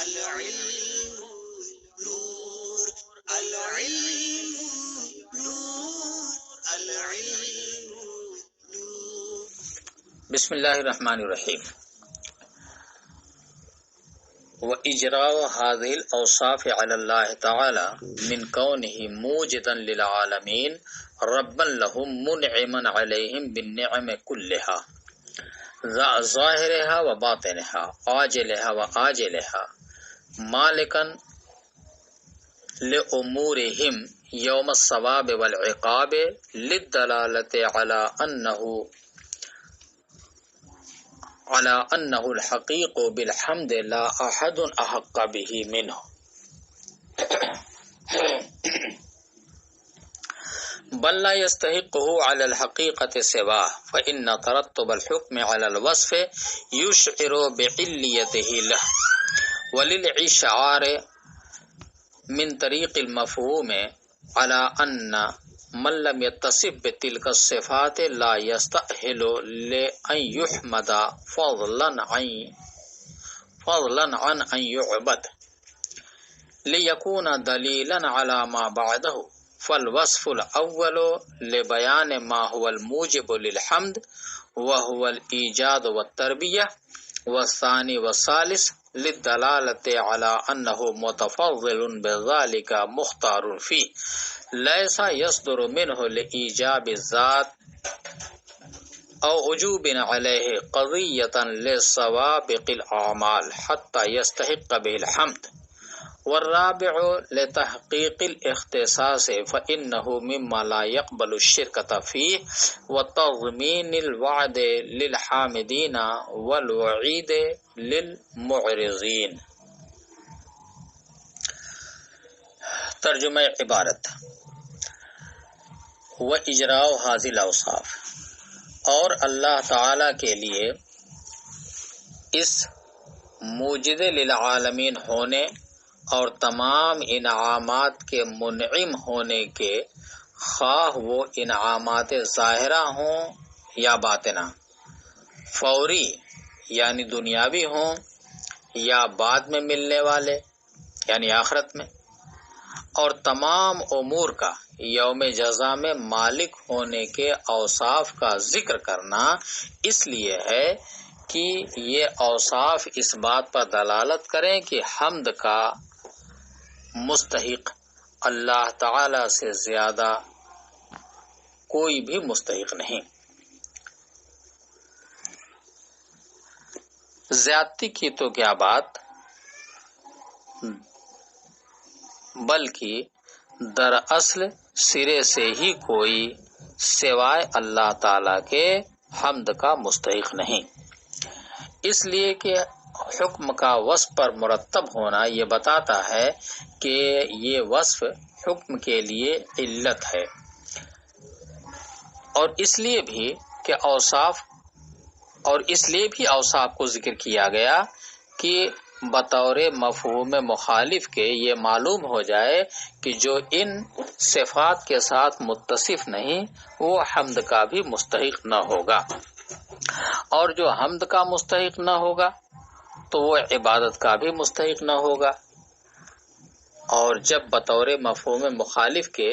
العلم نور العلم نور العلم نور. بسم اللہ الرحمن الرحیم. وإجراء هذه الأوصاف على الله تعالى من كونه موجدا للعالمين ربا لهم منعما عليهم بالنعم كلها ظاهرها وباطنها عاجلها وآجلها مالكا لأمورهم يوم الثواب والعقاب للدلالة على أنه الحقيق بالحمد لا أحد أحق به منه بل لا يستحقه على الحقيقة سواه فإن ترتب الحكم على الوصف يشعر بعليته له وللإشعار من طريق المفهوم على أن من لم يتصف بتلك الصفات لا يستأهل لأن يحمد فضلا عن أن يعبد ليكون دليلا على ما بعده. فالوصف الأول لبيان ما هو الموجب للحمد وهو الإيجاد والتربية، والثاني والثالث للدلالة على أنه متفضل بذلك مختار فيه ليس يصدر منه لإيجاب الذات أو وجوب عليه قضية لسوابق الأعمال حتى يستحق به الحمد. والرابع لتحقيق الاختصاص فإنه مما لا يقبل الشركة فيه وتضمين الوعد للحامدين والوعيد للمعرضين. ترجمہ عبارت. وَإِجْرَاءُ هَذِهِ الْأَوْصَافِ، اور اللہ تعالی کے لیے اس موجد للعالمین ہونے اور تمام انعامات کے منعم ہونے کے، خواہ وہ انعامات ظاہرہ ہوں یا باطنہ، فوری یعنی دنیاوی ہوں یا بعد میں ملنے والے یعنی آخرت میں، اور تمام امور کا یوم جزا میں مالک ہونے کے اوصاف کا ذکر کرنا اس لیے ہے کہ یہ اوصاف اس بات پر دلالت کریں کہ حمد کا مستحق اللہ تعالی سے زیادہ کوئی بھی مستحق نہیں. زیادتی کی تو کیا بات، بلکہ دراصل سرے سے ہی کوئی سوائے اللہ تعالی کے حمد کا مستحق نہیں، اس لیے کہ حکم کا وصف پر مرتب ہونا یہ بتاتا ہے کہ یہ وصف حکم کے لیے علت ہے، اور اس لیے بھی اوصاف کو ذکر کیا گیا کہ بطور مفہوم مخالف کے یہ معلوم ہو جائے کہ جو ان صفات کے ساتھ متصف نہیں وہ حمد کا بھی مستحق نہ ہوگا، اور جو حمد کا مستحق نہ ہوگا تو وہ عبادت کا بھی مستحق نہ ہوگا. اور جب بطور مفہوم مخالف کے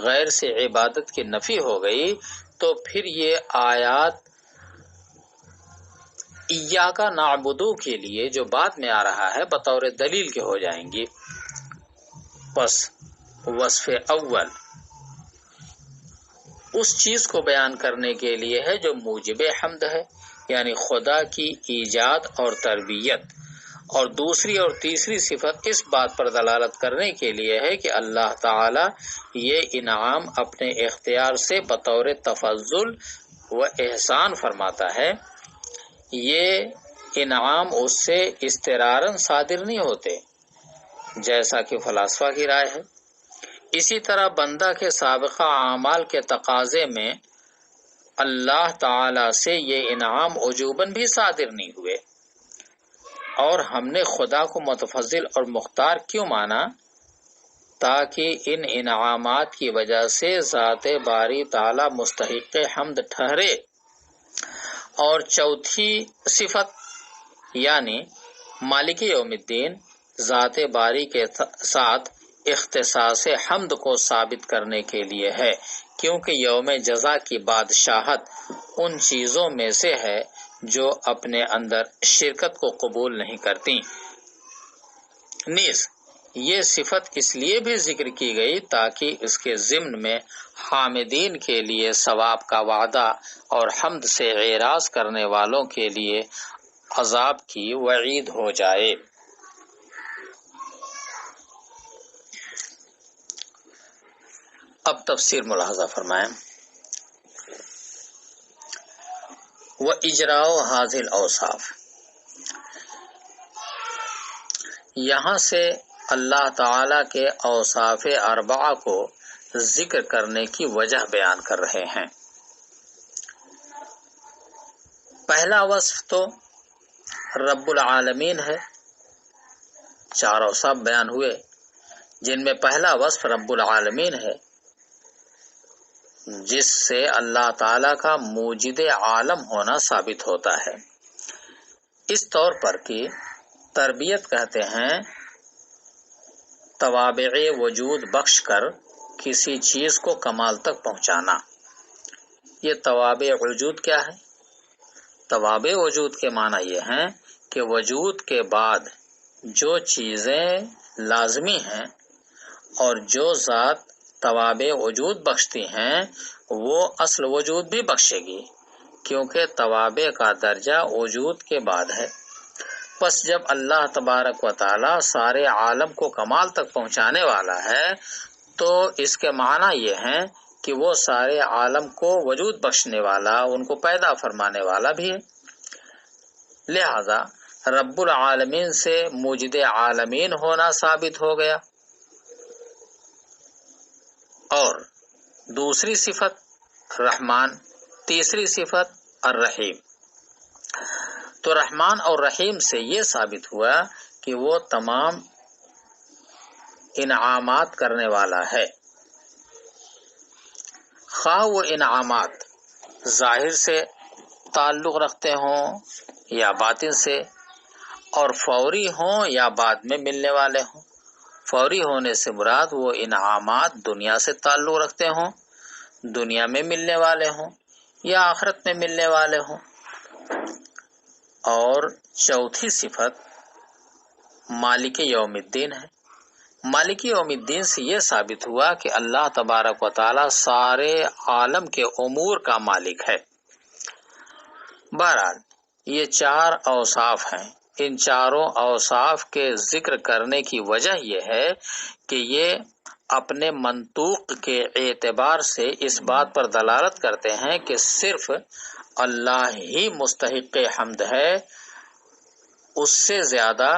غیر سے عبادت کی نفی ہو گئی تو پھر یہ آیات ایاک نعبدو کے لیے جو بعد میں آ رہا ہے بطور دلیل کے ہو جائیں گی. پس وصف اول اس چیز کو بیان کرنے کے لیے ہے جو موجب حمد ہے، یعنی خدا کی ایجاد اور تربیت، اور دوسری اور تیسری صفت اس بات پر دلالت کرنے کے لیے ہے کہ اللہ تعالی یہ انعام اپنے اختیار سے بطور تفضل و احسان فرماتا ہے. یہ انعام اس سے استراراً صادر نہیں ہوتے جیسا کہ فلاسفہ کی رائے ہے. اسی طرح بندہ کے سابقہ اعمال کے تقاضے میں اللہ تعالی سے یہ انعام وجوباً بھی صادر نہیں ہوئے. اور ہم نے خدا کو متفضل اور مختار کیوں مانا؟ تاکہ ان انعامات کی وجہ سے ذات باری تعالی مستحق حمد ٹھہرے. اور چوتھی صفت یعنی مالک یوم الدین ذات باری کے ساتھ اختصاص حمد کو ثابت کرنے کے لیے ہے، کیونکہ یوم جزا کی بادشاہت ان چیزوں میں سے ہے جو اپنے اندر شرکت کو قبول نہیں کرتی۔ نیز یہ صفت اس لیے بھی ذکر کی گئی تاکہ اس کے ضمن میں حامدین کے لیے ثواب کا وعدہ اور حمد سے اعراض کرنے والوں کے لیے عذاب کی وعید ہو جائے۔ اب تفسیر ملاحظہ فرمائیں۔ وَإِجْرَاءُ هَذِهِ الْأَوْصَافِ، یہاں سے اللہ تعالی کے اوصاف اربعہ کو ذکر کرنے کی وجہ بیان کر رہے ہیں۔ پہلا وصف تو رب العالمین ہے۔ چار اوصاف بیان ہوئے جن میں پہلا وصف رب العالمین ہے، جس سے اللہ تعالی کا موجد عالم ہونا ثابت ہوتا ہے۔ اس طور پر کہ تربیت کہتے ہیں توابع وجود بخش کر کسی چیز کو کمال تک پہنچانا۔ یہ توابع وجود کیا ہے؟ توابع وجود کے معنی یہ ہیں کہ وجود کے بعد جو چیزیں لازمی ہیں اور جو ذات توابع وجود بخشتی ہیں وہ اصل وجود بھی بخشے گی، کیونکہ توابع کا درجہ وجود کے بعد ہے۔ پس جب اللہ تبارک و تعالی سارے عالم کو کمال تک پہنچانے والا ہے تو اس کے معنی یہ ہیں کہ وہ سارے عالم کو وجود بخشنے والا، ان کو پیدا فرمانے والا بھی ہے۔ لہذا رب العالمین سے موجد عالمین ہونا ثابت ہو گیا۔ اور دوسری صفت رحمان، تیسری صفت الرحیم۔ تو رحمان اور رحیم سے یہ ثابت ہوا کہ وہ تمام انعامات کرنے والا ہے، خواہ وہ انعامات ظاہر سے تعلق رکھتے ہوں یا باطن سے، اور فوری ہوں یا بعد میں ملنے والے ہوں۔ فوری ہونے سے مراد وہ انعامات دنیا سے تعلق رکھتے ہوں، دنیا میں ملنے والے ہوں یا آخرت میں ملنے والے ہوں۔ اور چوتھی صفت مالک یوم الدین ہے۔ مالک یوم الدین سے یہ ثابت ہوا کہ اللہ تبارک و تعالی سارے عالم کے امور کا مالک ہے۔ بہرحال یہ چار اوصاف ہیں۔ ان چاروں اوصاف کے ذکر کرنے کی وجہ یہ ہے کہ یہ اپنے منطوق کے اعتبار سے اس بات پر دلالت کرتے ہیں کہ صرف اللہ ہی مستحق حمد ہے، اس سے زیادہ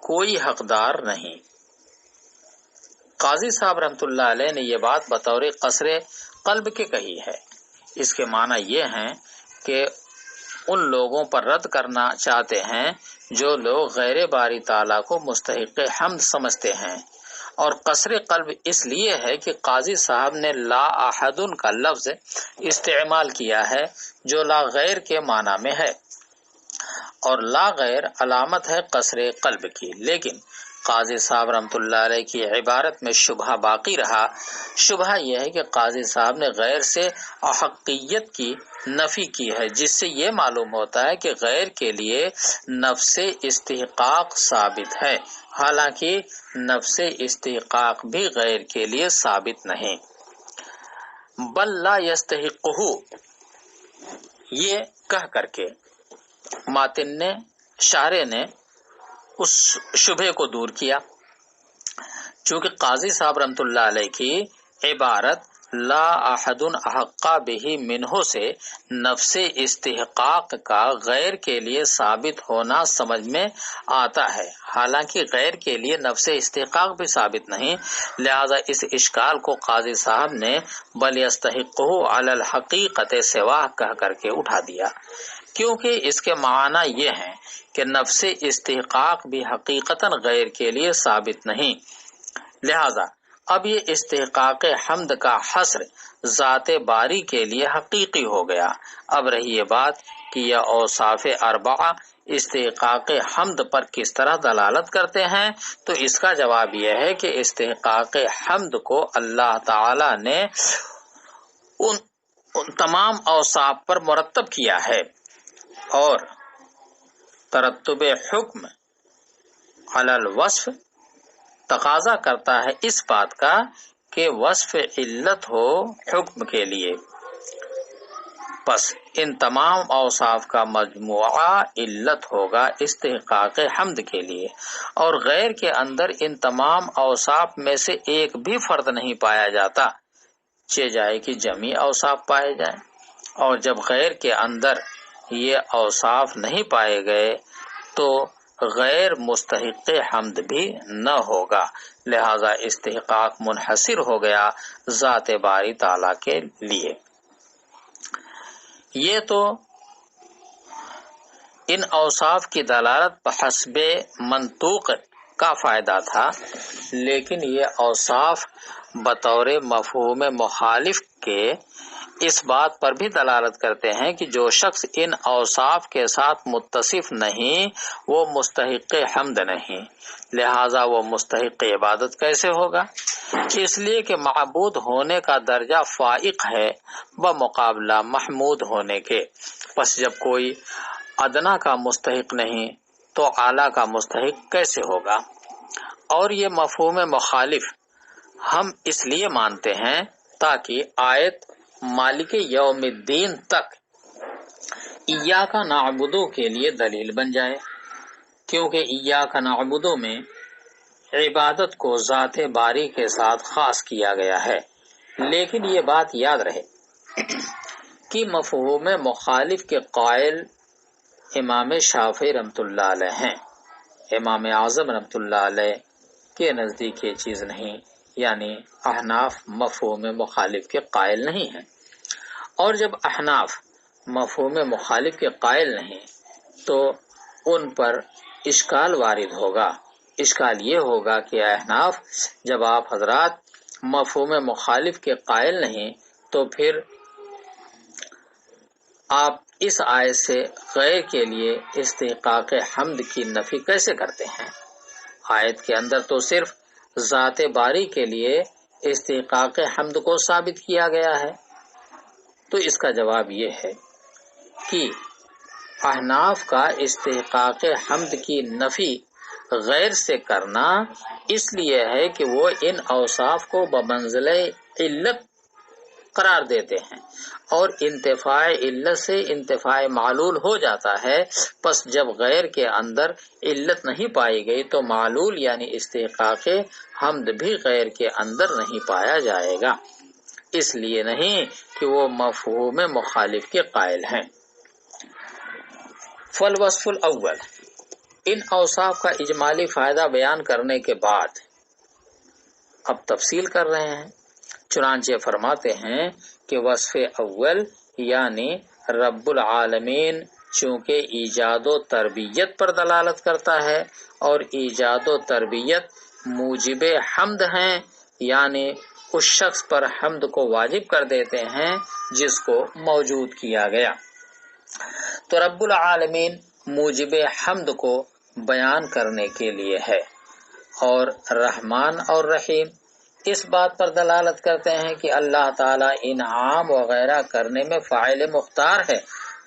کوئی حقدار نہیں۔ قاضی صاحب رحمۃ اللہ علیہ نے یہ بات بطور قصر قلب کے کہی ہے۔ اس کے معنی یہ ہیں کہ ان لوگوں پر رد کرنا چاہتے ہیں جو لوگ غیر باری تعالیٰ کو مستحق حمد سمجھتے ہیں، اور قصر قلب اس لیے ہے کہ قاضی صاحب نے لا احد کا لفظ استعمال کیا ہے جو لا غیر کے معنی میں ہے، اور لا غیر علامت ہے قصر قلب کی، لیکن قاضی صاحب رحمۃ اللہ علیہ کی عبارت میں شبہ باقی رہا۔ شبہ یہ ہے کہ قاضی صاحب نے غیر سے احقیت کی نفی کی ہے، جس سے یہ معلوم ہوتا ہے کہ غیر کے لیے نفس استحقاق ثابت ہے، حالانکہ نفس استحقاق بھی غیر کے لیے ثابت نہیں۔ بل لا یستحقہ، یہ کہہ کر کے ماتن نے، شارح نے اس شبہ کو دور کیا، چونکہ قاضی صاحب رحمۃ اللہ علیہ کی عبارت لا احد احق بہ منہ سے نفس استحقاق کا غیر کے لیے ثابت ہونا سمجھ میں آتا ہے، حالانکہ غیر کے لیے نفس استحقاق بھی ثابت نہیں۔ لہذا اس اشکال کو قاضی صاحب نے بل یستحقہ علی الحقیقت سواہ کہہ کر کے اٹھا دیا، کیونکہ اس کے معنی یہ ہیں کہ نفس استحقاق بھی حقیقتاً غیر کے لیے ثابت نہیں۔ لہذا اب یہ استحقاق حمد کا حصر ذات باری کے لیے حقیقی ہو گیا۔ اب رہی یہ بات کہ یہ اوصاف اربعہ استحقاق حمد پر کس طرح دلالت کرتے ہیں؟ تو اس کا جواب یہ ہے کہ استحقاق حمد کو اللہ تعالی نے ان تمام اوصاف پر مرتب کیا ہے، اور ترتب حکم علی الوصف تقاضا کرتا ہے اس بات کا کہ وصف علت ہو حکم کے لیے، پس ان تمام اوصاف کا مجموعہ علت ہوگا استحقاق حمد کے لیے، اور غیر کے اندر ان تمام اوصاف میں سے ایک بھی فرد نہیں پایا جاتا، چہ جائے کہ جمیع اوصاف پائے جائیں، اور جب غیر کے اندر یہ اوصاف نہیں پائے گئے تو غیر مستحق حمد بھی نہ ہوگا، لہذا استحقاق منحصر ہو گیا ذات باری تعالیٰ کے لیے۔ یہ تو ان اوصاف کی دلالت بحسب منطوق کا فائدہ تھا، لیکن یہ اوصاف بطور مفہوم مخالف کے اس بات پر بھی دلالت کرتے ہیں کہ جو شخص ان اوصاف کے ساتھ متصف نہیں وہ مستحق حمد نہیں، لہذا وہ مستحق عبادت کیسے ہوگا؟ اس لیے کہ معبود ہونے کا درجہ فائق ہے بمقابلہ محمود ہونے کے، پس جب کوئی ادنا کا مستحق نہیں تو اعلیٰ کا مستحق کیسے ہوگا؟ اور یہ مفہوم مخالف ہم اس لیے مانتے ہیں تاکہ آیت مالک یوم الدین تک ایاک نعبدو کے لیے دلیل بن جائے، کیونکہ ایاک نعبدو میں عبادت کو ذات باری کے ساتھ خاص کیا گیا ہے، لیکن یہ بات یاد رہے کہ مفہوم مخالف کے قائل امام شافعی رحمۃ اللہ علیہ ہیں، امام اعظم رحمۃ اللہ علیہ کے نزدیک یہ چیز نہیں، یعنی احناف مفہوم مخالف کے قائل نہیں ہیں، اور جب احناف مفہوم مخالف کے قائل نہیں تو ان پر اشکال وارد ہوگا۔ اشکال یہ ہوگا کہ احناف جب آپ حضرات مفہوم مخالف کے قائل نہیں تو پھر آپ اس آیت سے غیر کے لیے استحقاق حمد کی نفی کیسے کرتے ہیں؟ آیت کے اندر تو صرف ذات باری کے لیے استحقاق حمد کو ثابت کیا گیا ہے۔ تو اس کا جواب یہ ہے کہ احناف کا استحقاق حمد کی نفی غیر سے کرنا اس لیے ہے کہ وہ ان اوصاف کو بمنزلہ علت قرار دیتے ہیں، اور انتفاع علت سے انتفاع معلول ہو جاتا ہے، پس جب غیر کے اندر علت نہیں پائی گئی تو معلول یعنی استحقاق حمد بھی غیر کے اندر نہیں پایا جائے گا، اس لیے نہیں کہ وہ مفہوم مخالف کے قائل ہیں۔ فالوصف الاول، ان اوصاف کا اجمالی فائدہ بیان کرنے کے بعد اب تفصیل کر رہے ہیں، چنانچہ فرماتے ہیں کہ وصف اول یعنی رب العالمین چونکہ ایجاد و تربیت پر دلالت کرتا ہے اور ایجاد و تربیت موجب حمد ہیں، یعنی اس شخص پر حمد کو واجب کر دیتے ہیں جس کو موجود کیا گیا، تو رب العالمین موجب حمد کو بیان کرنے کے لیے ہے، اور رحمان اور رحیم اس بات پر دلالت کرتے ہیں کہ اللہ تعالیٰ انعام وغیرہ کرنے میں فاعل مختار ہے،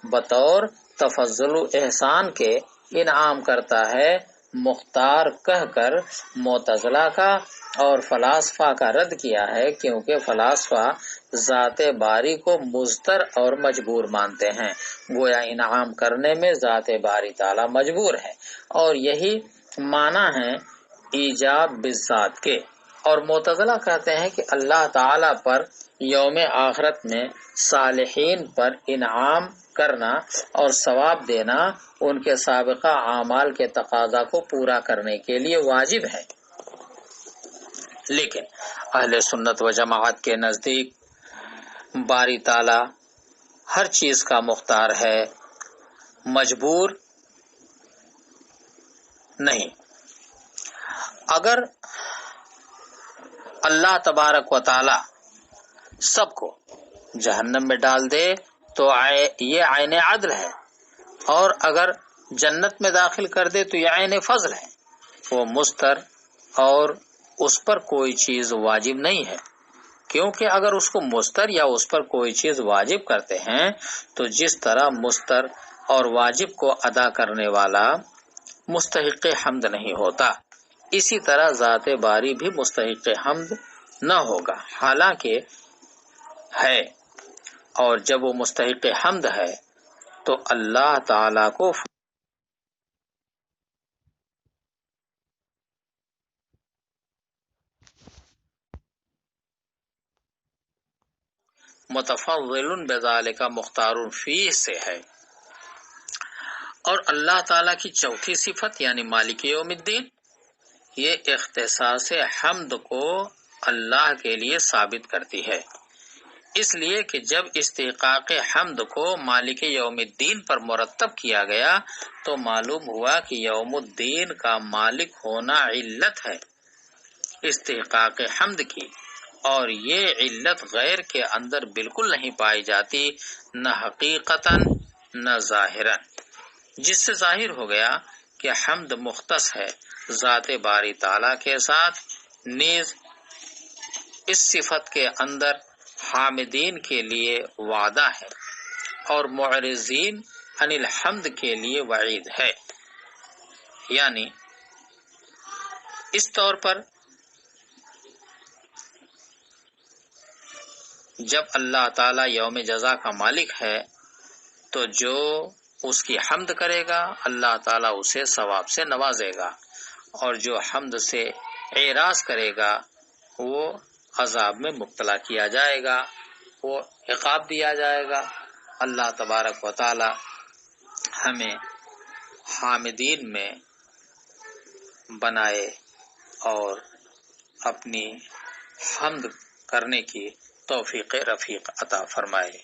بطور تفضل و احسان کے انعام کرتا ہے، مختار کہہ کر معتزلہ کا اور فلاسفہ کا رد کیا ہے، کیونکہ فلاسفہ ذات باری کو مضطر اور مجبور مانتے ہیں، گویا انعام کرنے میں ذات باری تعالیٰ مجبور ہے، اور یہی معنی ہے ایجاب بالذات کے، اور معتزلہ کہتے ہیں کہ اللہ تعالیٰ پر یوم آخرت میں صالحین پر انعام کرنا اور ثواب دینا ان کے سابقہ اعمال کے تقاضا کو پورا کرنے کے لیے واجب ہے، لیکن اہل سنت و جماعت کے نزدیک باری تعالیٰ ہر چیز کا مختار ہے، مجبور نہیں۔ اگر اللہ تبارک و تعالی سب کو جہنم میں ڈال دے تو یہ عین عدل ہے، اور اگر جنت میں داخل کر دے تو یہ عین فضل ہے، وہ مستر اور اس پر کوئی چیز واجب نہیں ہے، کیونکہ اگر اس کو مستر یا اس پر کوئی چیز واجب کرتے ہیں تو جس طرح مستر اور واجب کو ادا کرنے والا مستحق حمد نہیں ہوتا، اسی طرح ذات باری بھی مستحق حمد نہ ہوگا، حالانکہ ہے، اور جب وہ مستحق حمد ہے تو اللہ تعالی کو متفضل بذالک مختار فیہ سے ہے۔ اور اللہ تعالیٰ کی چوتھی صفت یعنی مالک یوم الدین، یہ اختصاص حمد کو اللہ کے لیے ثابت کرتی ہے، اس لیے کہ جب استحقاق حمد کو مالک یوم الدین پر مرتب کیا گیا تو معلوم ہوا کہ یوم الدین کا مالک ہونا علت ہے استحقاق حمد کی، اور یہ علت غیر کے اندر بالکل نہیں پائی جاتی، نہ حقیقتاً نہ ظاہراً، جس سے ظاہر ہو گیا کہ حمد مختص ہے ذات باری تعالیٰ کے ساتھ، نیز اس صفت کے اندر حامدین کے لیے وعدہ ہے اور معرضین عن الحمد کے لیے وعید ہے۔ یعنی اس طور پر جب اللہ تعالیٰ یوم جزا کا مالک ہے تو جو اس کی حمد کرے گا اللہ تعالیٰ اسے ثواب سے نوازے گا، اور جو حمد سے اعراض کرے گا وہ عذاب میں مبتلا کیا جائے گا، وہ عقاب دیا جائے گا۔ اللہ تبارک و تعالی ہمیں حامدین میں بنائے اور اپنی حمد کرنے کی توفیق رفیق عطا فرمائے۔